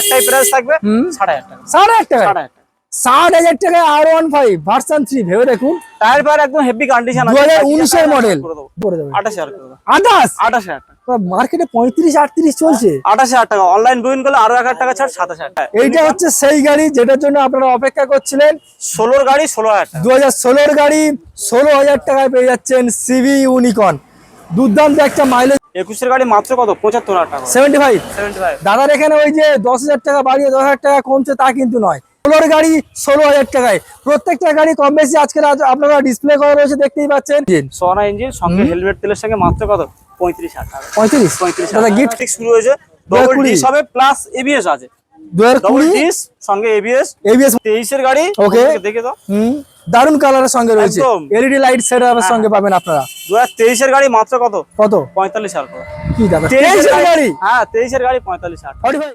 একটাই প্রাইস থাকবে 60,000 টাকা। 60,000 টাকায় R15 ভার্সন 3 ভেবে দেখুন। টায়ার ফায়ার একদম হেভি কন্ডিশন আছে, 2019 এর মডেল। 28,000 করে দাও। 28,000 টাকা মার্কেটে 35-38 চলছে। 28,000 টাকা অনলাইন বুকিং করলে আরো 1,000 টাকা ছাড়, 27,000 টাকা। এইটা হচ্ছে সেই গাড়ি যেটার জন্য আপনারা অপেক্ষা করছিলেন। 16 গাড়ি 16,000 টাকা। 2016 গাড়ি 16,000 টাকায় পেয়ে যাচ্ছেন সিভি ইউনিকর্ন। দুর্দান্ত একটা মাইলেজ। 21 এর গাড়ি মাত্র কত 75,000 টাকা। 75। 75 দাদার এখানে ওই যে 10,000 টাকা বাড়িয়ে 10,000 টাকা কমছে তা কিন্তু নয়। 16 গাড়ি 16,000 টাকায় প্রত্যেকটা গাড়ি কম বেশি আজকে আপনারা ডিসপ্লে করা রয়েছে দেখতেই পাচ্ছেন। সোনা ইঞ্জিন সঙ্গে হেলমেট তেলের সঙ্গে মাত্র কত 35,000 টাকা। 35 দাদা গিফট শুরু হয়েছে, ডবল ডিস হবে প্লাস এবিএস আছে। 2020 ডিস সঙ্গে এবিএস। 23 এর গাড়ি ওকে দেখে দাও। দারুন কালারের সঙ্গে রয়েছে, এলইডি লাইট সেটআপের সঙ্গে পাবেন আপনারা। 2023 এর গাড়ি মাত্র কত 45,000 টাকা। কি দাদা 23 এর গাড়ি? হ্যাঁ 23 এর গাড়ি 45,000 টাকা। 45।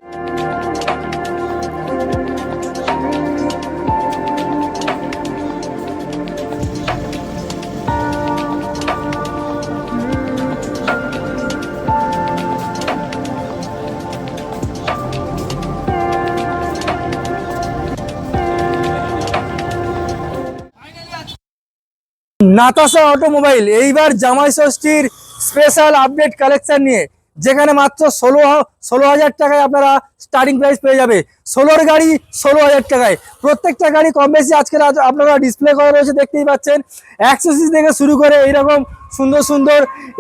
নাতাশা অটোমোবাইল এইবার জামাই ষষ্ঠীর স্পেশাল আপডেট কালেকশন নিয়ে, যেখানে মাত্র 16,000 টাকায় আপনারা স্টার্টিং প্রাইস পেয়ে যাবে। 16 গাড়ি 16,000 টাকায় প্রত্যেকটা গাড়ি কম বেশি আজকে আপনারা ডিসপ্লে করা রয়েছে দেখতেই পাচ্ছেন। 100cc থেকে শুরু করে এইরকম সুন্দর সুন্দর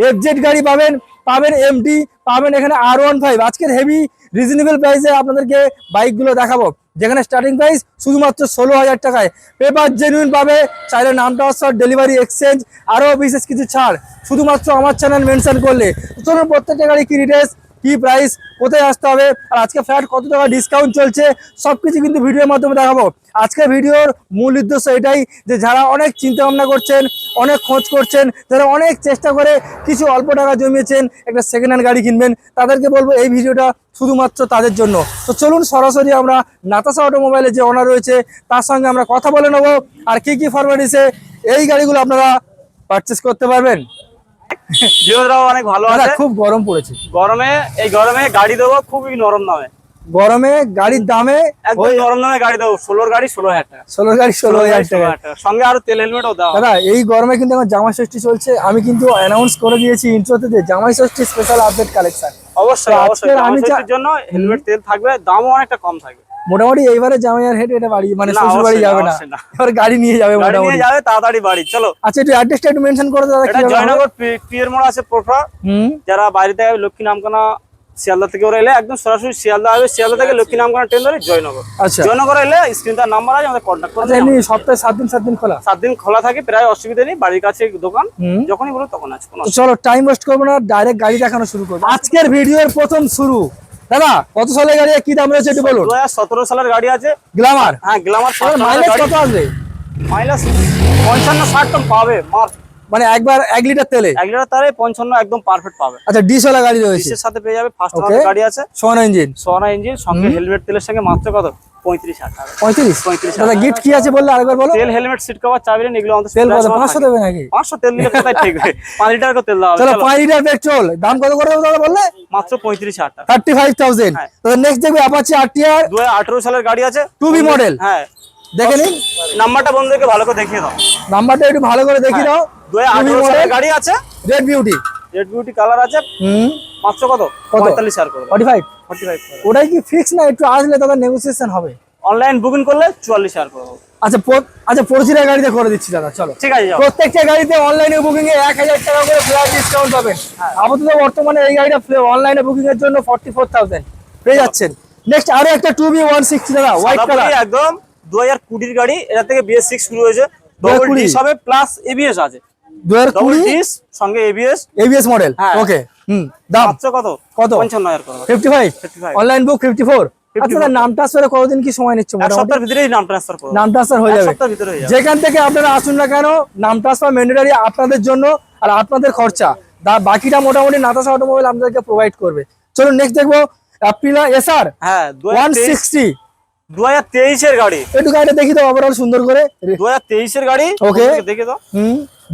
এফজেড গাড়ি পাবেন এমটি পাবেন এখানে R15। আজকের হেভি রিজনেবল প্রাইসে আপনাদেরকে বাইকগুলো দেখাবো, যেখানে স্টার্টিং প্রাইস শুধুমাত্র 16,000 টাকায়। পেপার জেনুইন পাবে, চাইলে নাম ট্রান্সফার ডেলিভারি এক্সচেঞ্জ আরও বিশেষ কিছু ছাড় শুধুমাত্র আমার চ্যানেল মেনশন করলে। চলুন প্রত্যেকটা গাড়ি কি ডিটেলস, কি প্রাইস, কোথায় আসতে হবে, আর আজকে ফ্ল্যাট কত টাকা ডিসকাউন্ট চলছে সবকিছু কিন্তু ভিডিওর মাধ্যমে দেখাবো। আজকের ভিডিওর মূল উদ্দেশ্য এটাই যে যারা অনেক চিন্তা ভাবনা করছেন, অনেক খোঁজ করছেন, যারা অনেক চেষ্টা করে কিছু অল্প টাকা জমিয়েছেন একটা সেকেন্ড হ্যান্ড গাড়ি কিনবেন, তাদেরকে বলবো এই ভিডিওটা শুধুমাত্র তাদের জন্য। তো চলুন সরাসরি আমরা নাতাশা অটোমোবাইলের যে ওনার রয়েছে তার সঙ্গে আমরা কথা বলে নেবো, আর কি কি ফরম্যালিটিসে এই গাড়িগুলো আপনারা পারচেস করতে পারবেন। অনেক ভালো আছে। খুব গরম পড়েছে, গরমে গাড়ি দেবো খুবই নরম দামে। গরমে গাড়ির দামে একদম নরম দামে গাড়ি দেবো। 16 গাড়ি 16,000 টাকা। 16 গাড়ি 16,000 টাকা সঙ্গে আরো তেল হেলমেটও দাও। দাদা এই গরমে কিন্তু এখন জামাই ষষ্ঠী চলছে, আমি কিন্তু অ্যানাউন্স করে দিয়েছি ইন্ট্রোতে যে জামাই ষষ্ঠী স্পেশাল আপডেট কালেকশন। অবশ্যই জামাই ষষ্ঠীর জন্য হেলমেট তেল থাকবে, দামও অনেকটা কম থাকবে। মোটামুটি এইবারে জামাইয়ার হেড এটা বাড়ি মানে শ্বশুর বাড়ি যাবে না, এবার গাড়ি নিয়ে যাবে, মোটামুটি যাবে তাড়াতাড়ি বাড়ি। চলো আচ্ছা একটু অ্যাড্রেসটা একটু মেনশন করে দাও। এটা জয়নগর পিএর মোড় আছে পোটরা। যারা বাইরে থেকে লক্ষ্মী নামখানা শিয়ালদা থেকে ওরা এলে একদম সরাসরি শিয়ালদা হবে, শিয়ালদা থেকে লক্ষ্মী নামখানা ট্রেন ধরে জয়নগর। আচ্ছা জয়নগর এলে স্ক্রিনটার নাম্বার আছে, আমাদের কন্ট্যাক্ট করুন। এমনি সপ্তাহে 7 দিন খোলা? 7 দিন খোলা থাকে, প্রায় অসুবিধা নেই। বাড়ির কাছে দোকান, যখনই বলো তখন আছে। চলো টাইম ওয়েস্ট করবো না, ডাইরেক্ট গাড়ি দেখানো শুরু করবো। আজকের ভিডিওর প্রথম শুরু। দাদা কত সালের গাড়ি, কি দাম রয়েছে একটু বলুন। 2017 সালের গাড়ি আছে গ্ল্যামার। হ্যাঁ গ্ল্যামার। মাইলেজ কত আসবে? মাইলেজ 55-60 টন পাবে মানে একবার 1 লিটার তেলে 1 লিটার তেলে 55 একদম পারফেক্ট পাবে। আচ্ছা ডিসওয়ালা গাড়ি রয়েছে, ডিসের সাথে পেয়ে যাবে। ফার্স্ট ওনার গাড়ি আছে, সোনা ইঞ্জিন সঙ্গে হেলমেট তেলের সঙ্গে মাত্র কত 35,000 টাকা। 35 দাদা গিফট কি আছে বললে আরেকবার বলো। তেল হেলমেট সিট কভার চাবি এগুলো আমাদের তেল কত 500 দেবে নাকি? 500 তেল দিলে কোথায় ঠিকবে? 5 লিটার করে তেল দাও। চলো 5 লিটার পেট্রোল দাম কত করে দাদা বললে? মাত্র 35,000 টাকা। 35,000। তাহলে নেক্সট দেখবে অ্যাপাচি আরটিআর 2018 সালের গাড়ি আছে, 2B মডেল। হ্যাঁ দেখে নিন নাম্বারটা বন্ধুদেরকে ভালো করে দেখিয়ে দাও। নাম্বারটা একটু ভালো করে দেখিয়ে দাও। 2018 সালের গাড়ি আছে, রেড বিউটি কালার আছে। মাত্র কত 45,000 করে 45 ওটাই কি ফিক্স না একটু আসলে তখন নেগোসিয়েশন হবে? অনলাইন বুকিং করলে 44,000 করে। আচ্ছা পরিচিত গাড়িতে করে দিচ্ছি দাদা। চলো ঠিক আছে, প্রত্যেকটা গাড়িতে অনলাইনে বুকিং এ 1,000 টাকা করে ফ্ল্যাট ডিসকাউন্ট পাবেন। আপাতত বর্তমানে এই গাড়িটা অনলাইনে বুকিং এর জন্য 44,000 পেয়ে যাচ্ছেন। নেক্সট আরো একটা 2B 160 দাদা হোয়াইট কালার, একদম 2020 গাড়ি। এটা থেকে BS6 শুরু হয়েছে, ডবল ডিস হবে প্লাস ABS আছে। 2020 ডিস সঙ্গে ABS মডেল। ওকে দাম মাত্র কত 55,000 করে। 55 অনলাইন বুক 54। আচ্ছা নাম ট্রান্সফারে কতদিন কি সময় নিচ্ছে? এক সপ্তাহের ভিতরেই নাম ট্রান্সফার করব। নাম ট্রান্সফার হয়ে যাবে, সপ্তাহের ভিতরে হয়ে যাবে। যেখান থেকে আপনারা আসুন না কেন নাম ট্রান্সফার ম্যান্ডেটরি আপনাদের জন্য, আর আপনাদের খরচা বাকিটা মোটামুটি নাতাশা অটোমোবাইল আপনাদেরকে প্রোভাইড করবে। চলুন নেক্সট দেখবো অ্যাপ্রিলা SR। হ্যাঁ 160 2023 গাড়ি, একটু গাড়িটা দেখি তো ওভারঅল সুন্দর করে। 2023 গাড়ি। ওকে দেখে দাও।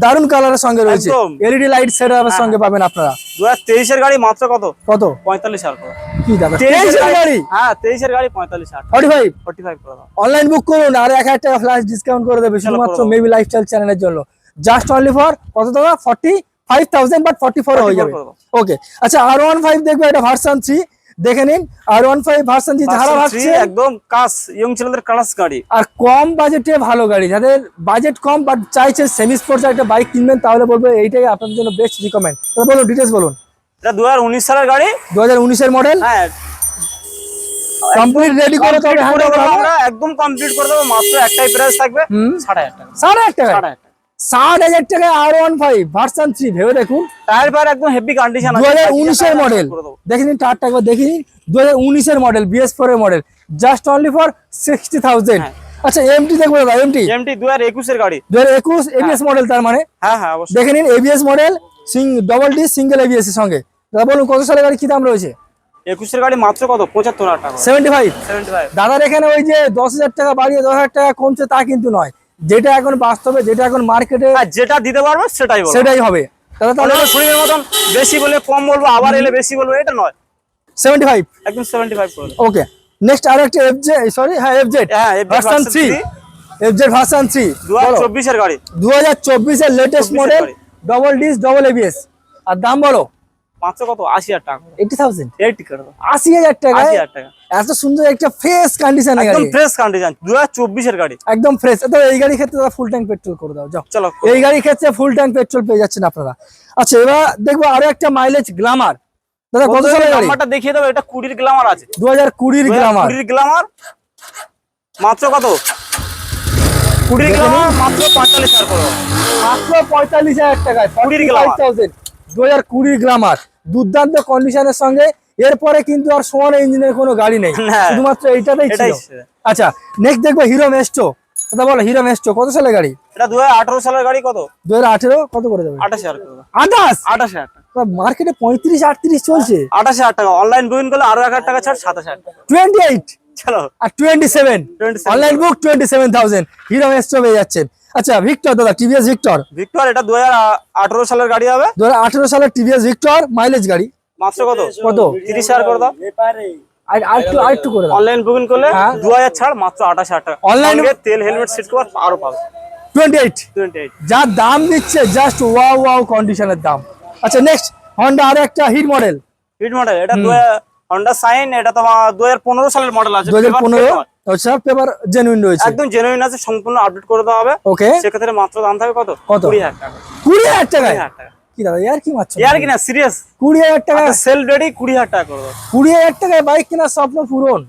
দারুন কালারের সঙ্গে রয়েছে, একদম। এলইডি লাইট সেটআপের সঙ্গে পাবেন আপনারা। 2023 গাড়ি মাত্র কত? কত? 45,000 করে। কি দাদা 23 এর গাড়ি? হ্যাঁ 23 গাড়ি 45,000। 45 করে দাও। অনলাইন বুক করুন আর 1000 টাকা ফ্ল্যাশ ডিসকাউন্ট করে দেবে শুধুমাত্র মেবি লাইফস্টাইল চ্যানেলের জন্য। জাস্ট অনলি ফর কত টাকা? 45,000 বাট 44 হয়ে যাবে। ওকে আচ্ছা R15 দেখবো, এটা ভার্সন 3 দেখে নিন। R15 ভার্সন 3 যারা ভাবছে একদম কাস ইয়ং ছেলেদের ক্লাস গাড়ি আর কম বাজেটে ভালো গাড়ি, যাদের বাজেট কম বাট চাইছে সেমি স্পোর্টস একটা বাইক কিনবেন, তাহলে বলবো এইটাই আপনাদের জন্য বেস্ট রিকমেন্ড। তো বলুন ডিটেইলস বলুন। এটা 2019 সালের গাড়ি, 2019 এর মডেল। হ্যাঁ কমপ্লিট রেডি করে তবে হ্যান্ড ওভার আমরা একদম কমপ্লিট করে দেবো। মাত্র একটাই প্রাইস থাকবে 60,000 টাকা। 60,000 টাকা? 60,000 টাকায় R15 ভার্সন 3 ভেবে দেখুন। টায়ার ফায়ার একদম হেভি কন্ডিশন আছে। 2019 এর মডেল দেখে নিন, টায়ারটা একবার দেখে নিন। 2019 এর মডেল BS4 এর মডেল, জাস্ট অনলি ফর 60,000। আচ্ছা এমটি দেখবো দাদা, এমটি 2021 এর গাড়ি, 2021 ABS মডেল তার মানে। হ্যাঁ হ্যাঁ অবশ্যই দেখে নিন ABS model, double D single ABS এর সঙ্গে। দাদা বলুন কত সালের গাড়ি, কি দাম রয়েছে? 21 এর গাড়ি মাত্র কত? 75,000 টাকা। 75। দাদার এখানে ওই যে 10,000 টাকা বাড়িয়ে 10,000 টাকা কমছে তা কিন্তু নয়, যেটা এখন বাস্তবে, যেটা এখন মার্কেটে যেটা দিতে পারবে সেটাই বলবো, সেটাই হবে। দাদা তাহলে শরীরের মতন বেশি বলে কম বলবো, আবার এলে বেশি বলবো, এটা নয়। 75 একদম 75 করে। ওকে নেক্সট আর একটা FJ, সরি হ্যাঁ FZ ভার্সন 3, FZ ভার্সন 3 2024 এর গাড়ি, 2024 এর latest model, double disc double ABS। আর দাম বলো? মাত্র কত? 80,000 টাকা। 80,000 80 করে দাও। 80,000 টাকা? 80,000 টাকা। এত সুন্দর একটা ফ্রেশ কন্ডিশনে গাড়ি, একদম ফ্রেশ কন্ডিশন, 2024 এর গাড়ি, একদম ফ্রেশ। তো এই গাড়ির ক্ষেত্রে ফুল ট্যাঙ্ক পেট্রোল করে দাও যাও। চলো এই গাড়ির ক্ষেত্রে ফুল ট্যাঙ্ক পেট্রোল পেয়ে যাচ্ছেন আপনারা। আচ্ছা এবার দেখবো আরো একটা মাইলেজ গ্ল্যামার। দাদা কত সালের গাড়ি? নাম্বারটা দেখিয়ে দাও। এটা 20 এর গ্ল্যামার আছে, 2020 এর গ্ল্যামার। 20 এর গ্ল্যামার মাত্র কত? 20 এর গ্ল্যামার মাত্র 45,000 করে। মাত্র 45,000 টাকায় 45,000। 2020 গ্ল্যামার দুর্দান্ত কন্ডিশনের সঙ্গে। এরপরে কিন্তু আর সমান ইঞ্জিনের কোনো গাড়ি নেই, শুধুমাত্র এইটাতেই ছিল। আচ্ছা নেক্সট দেখবো হিরো মেস্টো। দাদা বলো হিরো মেস্টো কত সালের গাড়ি? এটা 2018 সালের গাড়ি। কত? 2018 কত করে দেবে? 28,000 করে। 28,000 টাকা মার্কেটে 35-38 চলছে। 28,000 টাকা অনলাইন বুকিং করলে আরো 1,000 টাকা ছাড়, 27,000 টাকা। 28 চলো আর 27 অনলাইন বুক 27,000 হিরো মেস্টো পেয়ে যাচ্ছেন। আচ্ছা ভিক্টর দাদা, টিভিএস ভিক্টর। ভিক্টর এটা 2018 সালের গাড়ি হবে, 2018 সালের টিভিএস ভিক্টর মাইলেজ গাড়ি। মাত্র কত? 30,000 করে দাও। আর একটু করে দাও। অনলাইন বুকিং করলে 2,000 ছাড়, মাত্র 28,000 টাকা। অনলাইন তেল হেলমেট সিট কভার আরো পাবে। 28 যা দাম দিচ্ছে, জাস্ট ওয়াও ওয়াও কন্ডিশনের দাম। আচ্ছা নেক্সট হন্ডা আরো একটা হিট মডেল। হিট মডেল এটা হন্ডা সাইন, এটা তোমার 2015 সালের মডেল আছে। 2015 আচ্ছা পেপার জেনুইন রয়েছে, একদম জেনুইন আছে, সম্পূর্ণ আপডেট করে দেওয়া হবে। ওকে সেক্ষেত্রে মাত্র দাম থাকবে কত? 20,000 টাকা। 20,000 টাকা? 20,000 টাকা কি দাদা ইয়ার কি মারছো? ইয়ার কি না, সিরিয়াস। 20,000 টাকা সেল রেডি, 20,000 টাকা করে দাও। 20,000 টাকায় বাইক কেনার স্বপ্ন পূরণ।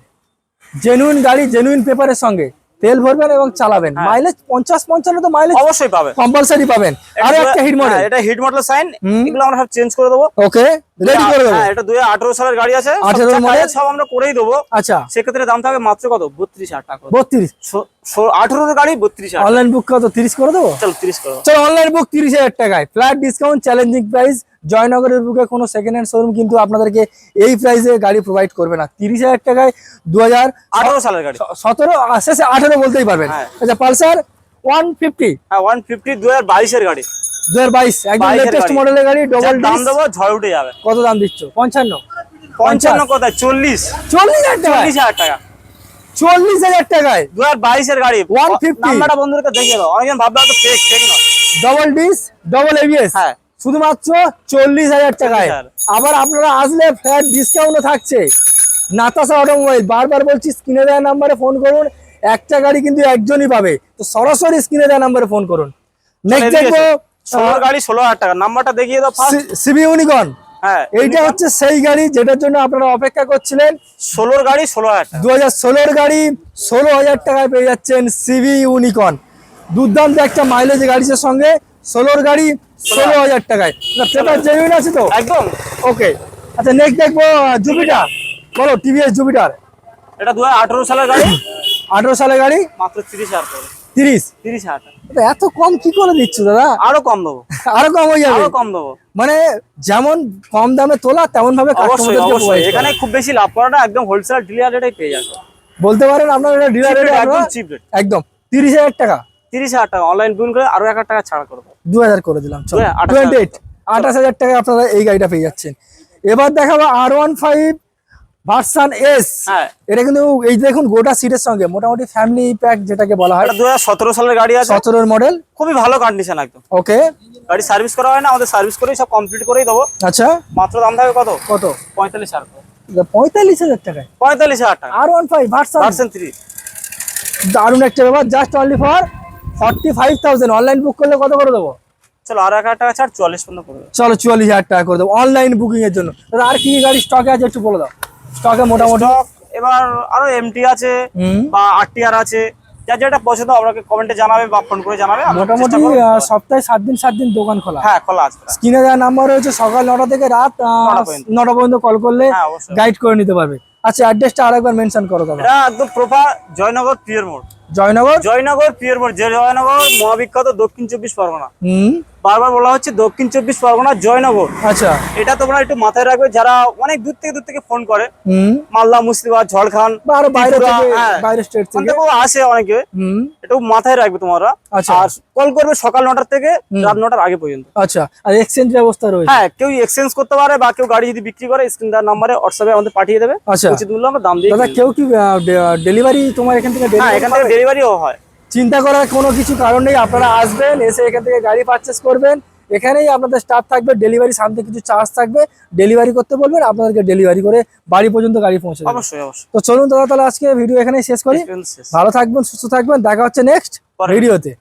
জেনুইন গাড়ি, জেনুইন পেপারের সঙ্গে তেল ভরবেন এবং চালাবেন। মাইলেজ 50-55 তো মাইলেজ অবশ্যই পাবেন, কম্পালসারি পাবেন। আর একটা হিট মডেল, এটা হিট মডেল সাইন, এগুলো আমরা সব চেঞ্জ করে দেবো। ওকে রেডি করে দেবো। হ্যাঁ এটা 2018 সালের গাড়ি আছে, 18 মডেল সব আমরা করেই দেবো। আচ্ছা সেক্ষেত্রে দাম থাকবে মাত্র কত? 32,000 টাকা। 32 18 এর গাড়ি 32,000। অনলাইন বুক কত? 30 করে দেবো। চলো 30 করে দাও। চলো অনলাইন বুক 30,000 টাকায় ফ্ল্যাট ডিসকাউন্ট, চ্যালেঞ্জিং প্রাইস। জয়নগরের বুকে কোনো সেকেন্ড হ্যান্ড শোরুম কিন্তু আপনাদেরকে এই প্রাইসে গাড়ি প্রোভাইড করবে না। 30,000 টাকায় 2018 সালের গাড়ি, 17 শেষে 18 বলতেই পারবেন। আচ্ছা পালসার 150, হ্যাঁ 150 2022 এর গাড়ি, 2022 একদম লেটেস্ট মডেলের গাড়ি, ডবল দাম দেবো ঝড় উঠে যাবে। কত দাম দিচ্ছ? 55 কোথায়? 40,000 টাকা। 40,000 টাকা। 40,000 টাকায় 2022 এর গাড়ি 150। নাম্বারটা বন্ধুদেরকে দেখিয়ে দাও, অনেকজন ভাববে হয়তো ফেক, ফেক নয়। ডবল ডিস ডবল এবিএস, হ্যাঁ শুধুমাত্র 40,000 টাকায়। আবার আপনারা আসলে ফ্ল্যাট ডিসকাউন্টও থাকছে। নাতাশা অটোমোবাইল, বারবার বলছি স্ক্রিনে দেওয়া নাম্বারে ফোন করুন। একটা গাড়ি কিন্তু একজনই পাবে, তো সরাসরি স্ক্রিনে দেওয়া নাম্বারে ফোন করুন। নেক্সট দেখবো 16 গাড়ি 16,000 টাকা। নাম্বারটা দেখিয়ে দাও ফার্স্ট। সিবি ইউনিকর্ন, হ্যাঁ এইটা হচ্ছে সেই গাড়ি যেটার জন্য আপনারা অপেক্ষা করছিলেন। 16 গাড়ি 16,000 টাকা। 2016 গাড়ি 16,000 টাকায় পেয়ে যাচ্ছেন সিবি ইউনিকর্ন। দুর্দান্ত একটা মাইলেজ গাড়ির সঙ্গে 16 গাড়ি 16,000 টাকায়। পেপার জেনুইন আছে তো? একদম ওকে। আচ্ছা নেক্সট দেখবো জুপিটার। বলো টিভিএস জুপিটার। এটা 2018 সালের গাড়ি, 18 সালের গাড়ি, মাত্র 30,000 টাকা। 30,000 টাকা। এত কম কি করে দিচ্ছ দাদা? আরো কম দেবো, আরো কম হয়ে যাবে? আরো কম দেবো। মানে যেমন কম দামে তোলা তেমন ভাবে অবশ্যই অবশ্যই, এখানে খুব বেশি লাভ করাটা একদম হোলসেল ডিলার রেটেই পেয়ে যাবে। বলতে পারেন আপনার এটা ডিলার রেট একদম চিপ রেট, একদম 30,000 টাকা, 30,000 টাকা অনলাইন বুকিং করে আরো 1,000 টাকা ছাড় করবো, 2,000 করে দিলাম, চলো 28,000 28,000 টাকায় আপনারা এই গাড়িটা পেয়ে যাচ্ছেন। এবার দেখাবো R15 ভার্সন এস। হ্যাঁ এটা কিন্তু এই দেখুন গোটা সিটের সঙ্গে মোটামুটি ফ্যামিলি প্যাক যেটাকে বলা হয়, এটা 2017 সালের গাড়ি আছে, 17 মডেল। খুবই ভালো কন্ডিশন একদম। ওকে, গাড়ি সার্ভিস করা হয় না, আমাদের সার্ভিস করেই সব কমপ্লিট করেই দেবো। আচ্ছা মাত্র দাম থাকবে কত, কত? 45,000 টাকা, 45,000 টাকায় 45,000 টাকা R15 ভার্সন, ভার্সন 3। দারুণ একটা ব্যাপার, just only for 45,000। Online book করলে কত করে দেবো? চলো আরো 1,000 টাকা ছাড়, 44 পর্যন্ত করে দেবো। চলো 44,000 টাকা করে দেবো অনলাইন বুকিং এর জন্য। দাদা আর কি কি গাড়ি স্টকে আছে একটু বলে দাও। স্টকে মোটামুটি Stock এবার আরো এমটি আছে হুম, বা আরটিআর আছে, যার যেটা পছন্দ আপনাকে কমেন্টে জানাবে বা ফোন করে জানাবে, আমরা মোটামুটি চেষ্টা করবো। সপ্তাহে 7 দিন দোকান খোলা। হ্যাঁ খোলা আছে। স্ক্রিনে দেওয়া নাম্বার রয়েছে, সকাল 9টা থেকে রাত 9টা পর্যন্ত। 9টা পর্যন্ত কল করলে হ্যাঁ অবশ্যই। গাইড করে নিতে পারবে। আচ্ছা অ্যাড্রেসটা আরেকবার মেনশন করো দাদা। এটা একদম প্রপার জয়নগর পিয়ার মোড়, জয়নগর। জয়নগর পিয়ার মোড়, যে জয়নগর মহাবিখ্যাত দক্ষিণ 24 পরগনা। হুম, বারবার বলা হচ্ছে দক্ষিণ 24 পরগনা জয়নগর। আচ্ছা এটা তোমরা একটু মাথায় রাখবে, যারা অনেক দূর থেকে ফোন করে, হুম, মালদা, মুর্শিদাবাদ, ঝড়খান, বা আরো বাইরে ত্রিপুরা, থেকে, হ্যাঁ, বাইরে স্টেট ওখান থেকে। থেকেও আসে অনেকে, হুম, একটু মাথায় রাখবে তোমরা। আচ্ছা। আর কল করবে সকাল 9টা থেকে রাত 9টার আগে পর্যন্ত। আচ্ছা আর এক্সচেঞ্জ ব্যবস্থা রয়েছে? হ্যাঁ, কেউ এক্সচেঞ্জ করতে পারে বা কেউ গাড়ি যদি বিক্রি করে স্ক্রিন দেওয়ার নাম্বারে হোয়াটসঅ্যাপে আমাদের পাঠিয়ে দেবে, আচ্ছা উচিত মূল্য আমরা দাম দিয়ে দাদা কিনে কেউ কি ডেলিভারি তোমার এখান থেকে দেব। হ্যাঁ, এখান থেকে ডেলিভারিও হয়। চিন্তা করার কোনো কিছু কারণ নেই, আপনারা আসবেন, এসে এখান থেকে গাড়ি পারচেস করবেন, এখানেই আপনাদের স্টাফ থাকবে, ডেলিভারি সামনে কিছু চার্জ থাকবে, ডেলিভারি করতে বলবেন, আপনাদেরকে ডেলিভারি করে বাড়ি পর্যন্ত গাড়ি পৌঁছে দেবে। অবশ্যই অবশ্যই। তো চলুন দাদা তাহলে আজকে ভিডিও এখানেই শেষ করি। Experience শেষ। ভালো থাকবেন, সুস্থ থাকবেন, দেখা হচ্ছে নেক্সট পরে। ভিডিওতে।